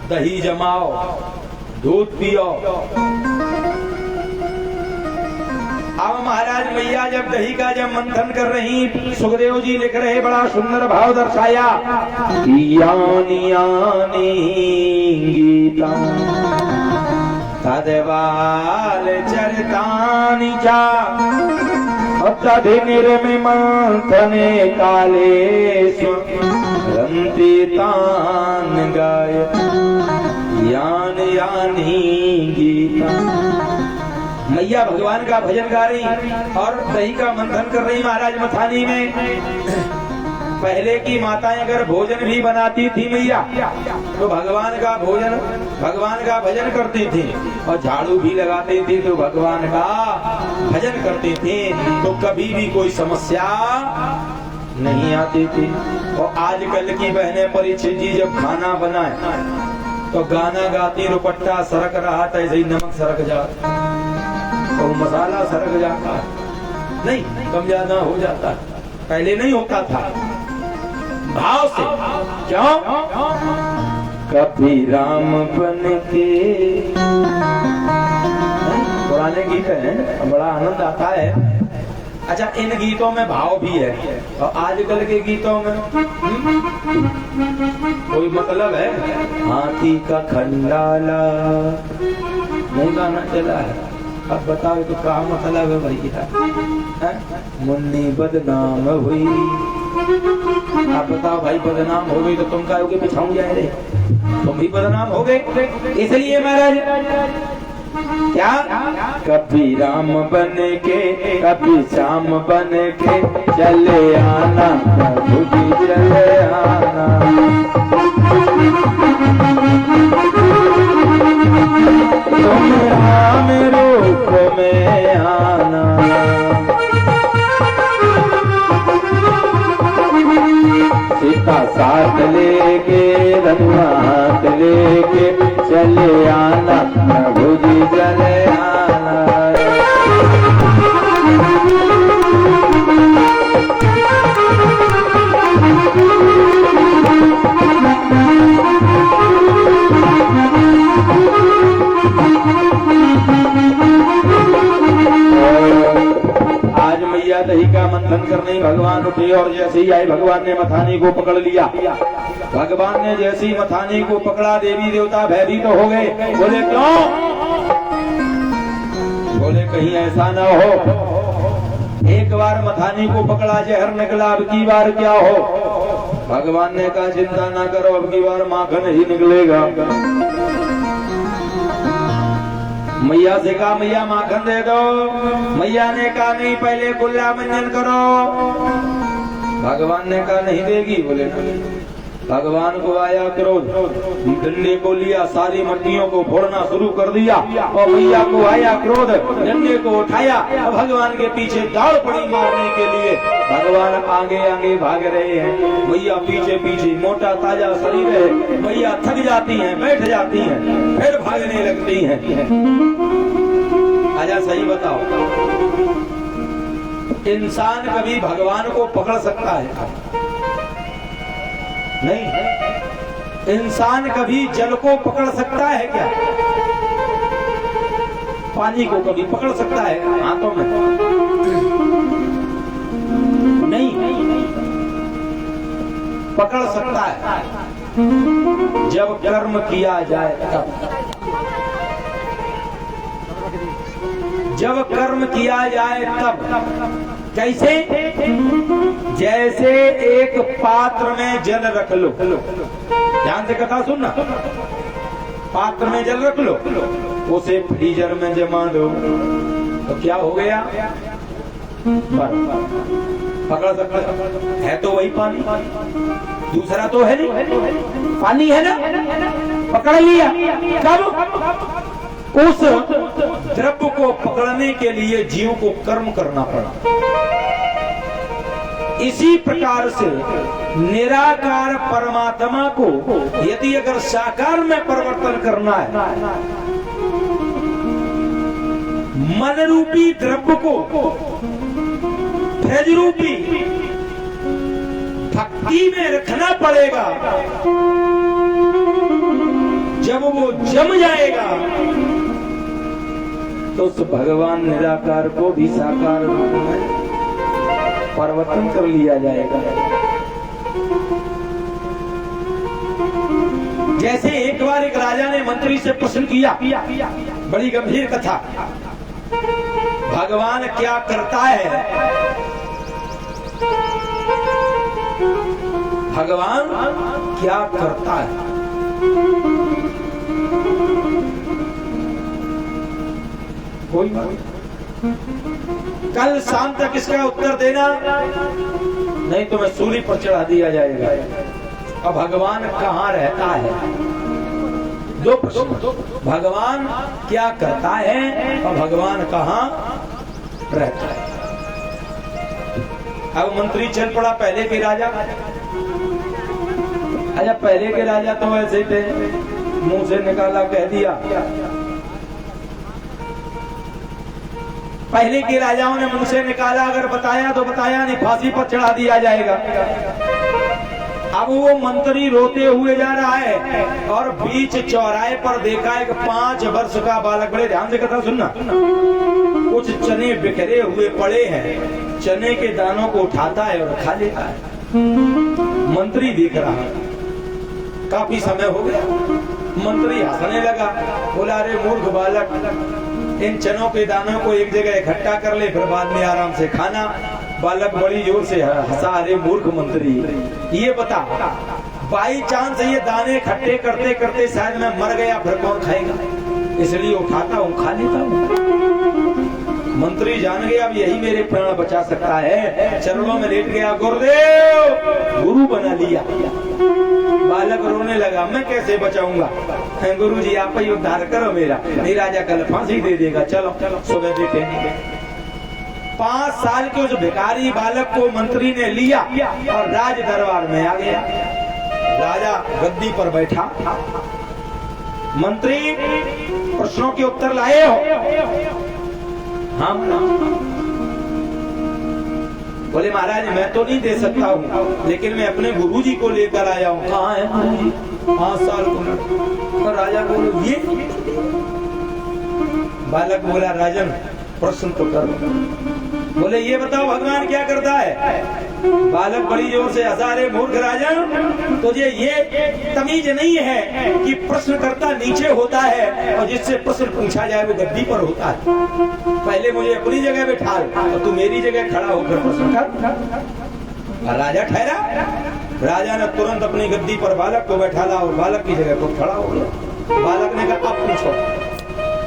Speaker 1: दही जमाओ, दूध पियो। अब महाराज मैया जब दही का जब मंथन कर रही, सुखदेव जी लिख रहे बड़ा सुंदर भाव दर्शाया। यानी यानी गीता तदवाल चरतानि चा, निर्मिमंथने काले रंती तान गाय। यान यानी गीता। मैया भगवान का भजन गा रही और दही का मंथन कर रही महाराज मथानी में। पहले की माताएं अगर भोजन भी बनाती थी मैया तो भगवान का भजन करती थी, और झाड़ू भी लगाती थी तो भगवान का भजन करती थी, तो कभी भी कोई समस्या नहीं आती थी। और आजकल की बहनें परीक्षित जी जब खाना बनाए तो गाना गाती, दुपट्टा सरक रहा था ऐसे ही नमक सरक जाता, तो मसाला सरक जाता, नहीं कम ज्यादा हो जाता, पहले नहीं होता था। भाव से क्यों? कभी राम बन के, पुराने गीत हैं, बड़ा आनंद आता है। अच्छा, इन गीतों में भाव भी है, और आजकल के गीतों में कोई मतलब है? हाथी का खंडाला नहीं गाना चला है, अब बताओ तो क्या मतलब है भैया? मुन्नी बदनाम हुई, आप बताओ भाई, बदनाम हो गई तो तुम कहोगे पिछाऊं जाए रे, तुम भी बदनाम हो गए। इसलिए महाराज क्या, कभी राम बन के कभी श्याम बन के चले आना, प्रभु जी चले आना, तुम राम रूप में आना, सीता साथ लेके रनुआ हाथ लेके चले आना, प्रभु जी चले आना। आज मैया दही का मंथन करने भगवान उठे, और जैसे ही आए भगवान ने मथानी को पकड़ लिया। भगवान ने जैसे ही मथानी को पकड़ा, देवी देवता भयभीत तो हो गए। बोले क्यों? बोले कहीं ऐसा ना हो, एक बार मथानी को पकड़ा जहर निकला, अब की बार क्या हो? भगवान ने कहा चिंता ना करो, अब की बार माखन ही निकलेगा। मैया से कहा मैया माखन दे दो, मैया ने कहा नहीं पहले कुल्ला मंजन करो। भगवान ने कहा नहीं देगी, बोले नहीं। भगवान को आया क्रोध, डंडे को लिया, सारी मट्टियों को फोड़ना शुरू कर दिया, और मैया को आया क्रोध, डंडे को उठाया, भगवान के पीछे दौड़ पड़ी मारने के लिए। भगवान आगे आगे भाग रहे हैं, मैया पीछे पीछे, मोटा ताजा शरीर है, मैया थक जाती हैं, बैठ जाती हैं, फिर भागने लगती हैं। आजा सही बताओ, इंसान कभी भगवान को पकड़ सकता है? नहीं। इंसान कभी जल को पकड़ सकता है क्या? पानी को कभी पकड़ सकता है हाथों में? नहीं पकड़ सकता है जब कर्म किया जाए तब। जब कर्म किया जाए तब। कैसे? जैसे एक पात्र में जल रख लो, ध्यान से कथा सुनना। पात्र में जल रख लो, उसे फ्रीजर में जमा दो, तो क्या हो गया? पकड़ सकते है तो वही पानी, दूसरा तो है नहीं, पानी है ना, पकड़ लिया। कब? उस द्रव्य को पकड़ने के लिए जीव को कर्म करना पड़ा। इसी प्रकार से निराकार परमात्मा को यदि अगर साकार में परिवर्तन करना है, मन रूपी द्रव्य को फैज रूपी भक्ति में रखना पड़ेगा। जब वो जम जाएगा तो उस भगवान निराकार को भी साकार रूप में परिवर्तन कर लिया जाएगा। जैसे एक बार एक राजा ने मंत्री से प्रश्न किया, बड़ी गंभीर कथा, भगवान क्या करता है? भगवान क्या करता है? कोई बात। कल शाम तक इसका उत्तर देना। नहीं तो मैं सूली पर चढ़ा दिया जाएगा। अब भगवान कहाँ रहता है? दो प्रश्न, भगवान क्या करता है और भगवान कहाँ रहता है। अब मंत्री चल पड़ा पहले के राजा। अच्छा, पहले के राजा तो ऐसे थे, मुंह से निकाला कह दिया। पहले के राजाओं ने मुंह से निकाला, अगर बताया तो बताया, नहीं फांसी पर चढ़ा दिया जाएगा। अब वो मंत्री रोते हुए जा रहा है और बीच चौराहे पर देखा एक 5 वर्ष का बालक, बड़े ध्यान से कथा सुनना, कुछ चने बिखरे हुए पड़े हैं, चने के दानों को उठाता है और खा लेता है। मंत्री देख रहा है, काफी समय हो गया। मंत्री हंसने लगा, बोला अरे मूर्ख बालक, इन चनों के दानों को एक जगह इकट्ठा कर ले, फिर बाद में आराम से खाना। बालक बड़ी जोर से हंसा, अरे मूर्ख मंत्री, ये बता बाई चांस ये दाने इकट्ठे करते करते शायद मैं मर गया, फिर कौन खाएगा, इसलिए उठाता हूँ, खा लेता हूँ। मंत्री जान गया अब यही मेरे प्राण बचा सकता है, चरणों में लेट गया, गुरुदेव, गुरु बना लिया। बालक रोने लगा, मैं कैसे बचाऊंगा, गुरु जी आप ही उद्धार करो मेरा, नहीं राजा कल फांसी दे देगा, चलो चलो सुबह देखेंगे। 5 साल के उस भिखारी बालक को मंत्री ने लिया और राज दरबार में आ गया। राजा गद्दी पर बैठा, मंत्री प्रश्नों के उत्तर लाए हो? हाँ। बोले महाराज मैं तो नहीं दे सकता हूँ, लेकिन मैं अपने गुरुजी को लेकर आया हूँ। कहाँ है गुरुजी? 5 साल को। राजा बोलो ये। बालक बोला राजन प्रश्न तो करो। बोले ये बताओ भगवान क्या करता है? बालक बड़ी जोर से हंसा, रे मूर्ख राजन, तुझे ये तमीज नहीं है कि प्रश्नकर्ता नीचे होता है और जिससे प्रश्न पूछा जाए वो गद्दी पर होता है। पहले मुझे अपनी जगह बैठा और तू मेरी जगह खड़ा होकर प्रश्न कर। राजा ठहरा। राजा ने तुरंत अपनी गद्दी पर बालक को बैठाला और बालक की जगह पर खड़ा हो गया। बालक ने कहा अब पूछो।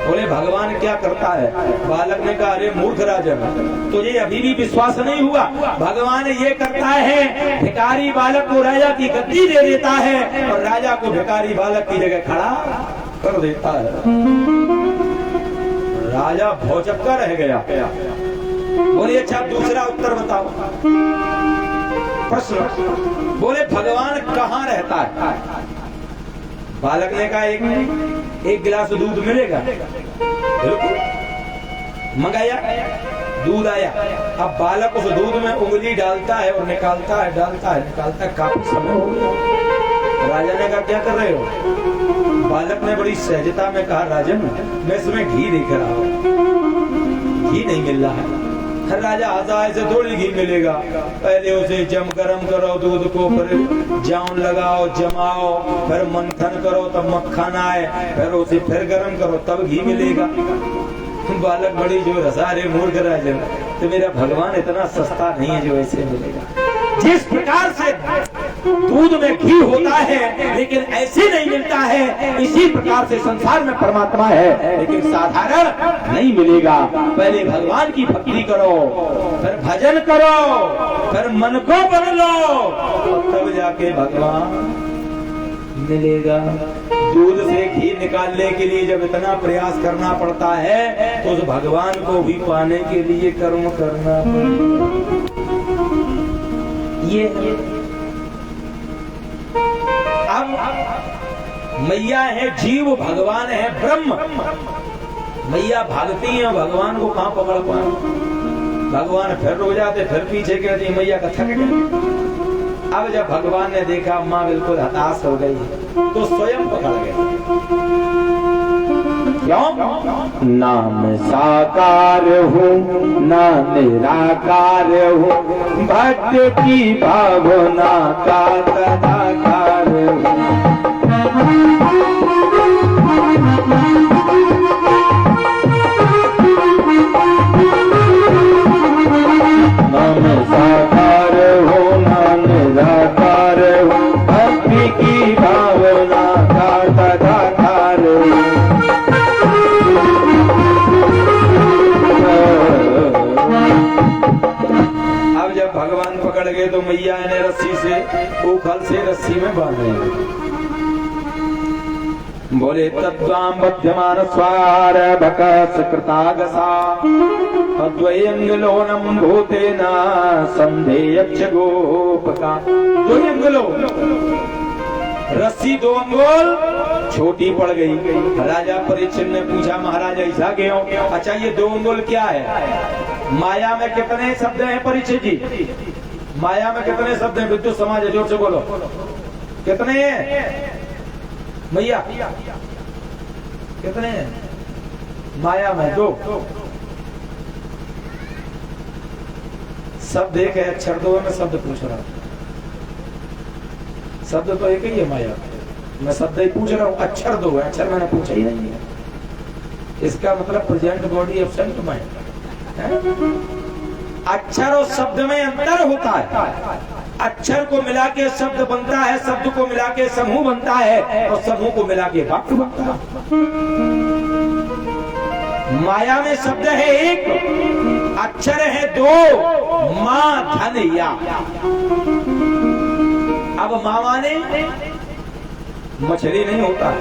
Speaker 1: बोले भगवान क्या करता है? बालक ने कहा अरे मूर्ख राजन, तुझे अभी भी विश्वास नहीं हुआ? भगवान ये करता है, भिखारी बालक को राजा की गद्दी दे देता है और राजा को भिखारी बालक की जगह खड़ा कर देता है। राजा भौचक्का रह गया। बोले अच्छा दूसरा उत्तर बताओ। प्रश्न, बोले भगवान कहाँ रहता है? बालक ने कहा एक गिलास दूध मिलेगा। बिल्कुल मंगाया, दूध आया। अब बालक उस दूध में उंगली डालता है और निकालता है, डालता है, निकालता है, काफी समय हो गया। राजा ने कहा क्या कर रहे हो? बालक ने बड़ी सहजता में कहा राजन मैं इसमें घी देख रहा हूँ, घी नहीं मिल रहा है। राजा हंसा, ऐसे थोड़ी घी मिलेगा, पहले उसे गरम करो दूध को, फिर जाऊन लगाओ, जमाओ, फिर मंथन करो तब मक्खन आए, फिर उसे फिर गरम करो तब घी मिलेगा। बालक बड़ी जोर हंसा, रे मूर्ख राजन, तो मेरा भगवान इतना सस्ता नहीं है जो ऐसे मिलेगा। जिस प्रकार से दूध में घी होता है लेकिन ऐसे नहीं मिलता है, इसी प्रकार से संसार में परमात्मा है लेकिन साधारण नहीं मिलेगा। पहले भगवान की भक्ति करो, फिर भजन करो, फिर मन को बदलो, तब जाके भगवान मिलेगा। दूध से घी निकालने के लिए जब इतना प्रयास करना पड़ता है तो उस भगवान को भी पाने के लिए कर्म करना पड़ेगा। ये अब मैया है जीव, भगवान है ब्रह्म। मैया भागती है, भगवान को कहां पकड़ पाए? भगवान फिर रो जाते, फिर पीछे कहती मैया का थक गई। अब जब भगवान ने देखा माँ बिल्कुल हताश हो गई तो स्वयं पकड़ गए। क्यों?
Speaker 2: नाम साकार हूँ ना निराकार हूँ, भक्त की भावना का तदाकार हूँ। नाम साकार हूँ ना निराकार हूँ, भक्ति की भावना का तदाकार हूँ।
Speaker 1: अब जब भगवान पकड़ गए तो रस्सी में बांध रहे हैं। बोले तद्वां बध्यमान स्वार बकस कृतागसा अद्वयंगलोनम भूतेन संधेयक्ष गोपका। द्वयंगलो रस्सी 2 अंगुल छोटी पड़ गई। राजा परीक्षित ने पूछा महाराज ऐसा क्यों? अच्छा ये 2 अंगुल क्या है? माया में कितने शब्द हैं परीक्षित जी? माया में कितने शब्द हैं? विद्युत समाज है, जोर से बोलो कितने हैं भैया? कितने हैं माया में? 2 शब्द एक है, अक्षर 2 है। मैं शब्द पूछ रहा हूं, शब्द तो एक ही है माया। मैं शब्द ही पूछ रहा हूँ, अक्षर 2 है। अक्षर मैंने पूछा ही नहीं है। इसका मतलब प्रेजेंट बॉडी एब्सेंट माइंड। अक्षर और शब्द में अंतर होता है। अक्षर को मिला के शब्द बनता है, शब्द को मिला के समूह बनता है, और समूह को मिला के वाक्य बनता है। माया में शब्द है 1, अक्षर है 2, मां धन या। अब मां माने मछली नहीं होता है।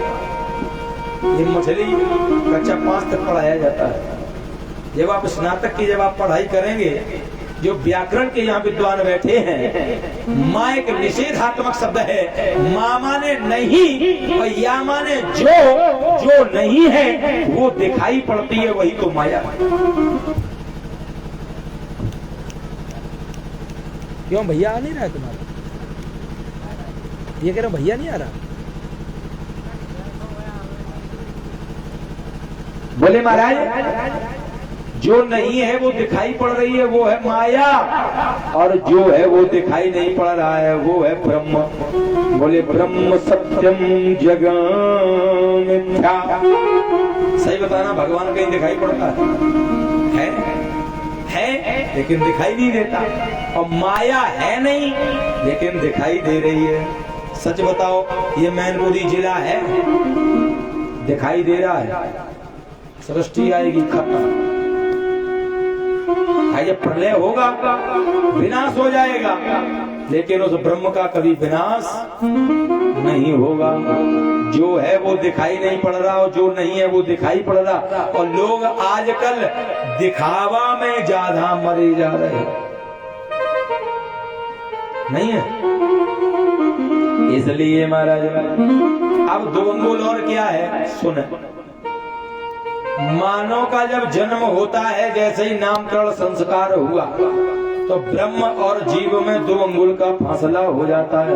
Speaker 1: ये मछली कक्षा 5 तक पढ़ाया जाता है। जब आप स्नातक की जब आप पढ़ाई करेंगे, जो व्याकरण के यहाँ विद्वान बैठे हैं, माँ एक निषेधात्मक शब्द है। माँ माने नहीं और या माने जो नहीं है वो दिखाई पड़ती है, वही तो माया है।
Speaker 2: क्यों भैया आ नहीं रहा है तुम्हारा? ये कह रहा भैया नहीं आ रहा?
Speaker 1: बोले महाराज जो नहीं है वो दिखाई पड़ रही है, वो है माया, और जो है वो दिखाई नहीं पड़ रहा है, वो है ब्रह्म। बोले ब्रह्म सत्यम जगम मिथ्या। सही बताना, भगवान कहीं दिखाई पड़ता है लेकिन दिखाई नहीं देता, और माया है नहीं लेकिन दिखाई दे रही है। सच बताओ, ये मैनपुरी जिला है, दिखाई दे रहा है। सृष्टि आएगी खत्म, जब प्रलय होगा विनाश हो जाएगा, लेकिन उस ब्रह्म का कभी विनाश नहीं होगा। जो है वो दिखाई नहीं पड़ रहा, और जो नहीं है वो दिखाई पड़ रहा। और लोग आजकल दिखावा में ज्यादा मरे जा रहे हैं, नहीं है? इसलिए महाराज अब 2 अंगुल और क्या है सुन। मानव का जब जन्म होता है, जैसे ही नामकरण संस्कार हुआ, तो ब्रह्म और जीव में 2 अंगुल का फासला हो जाता है।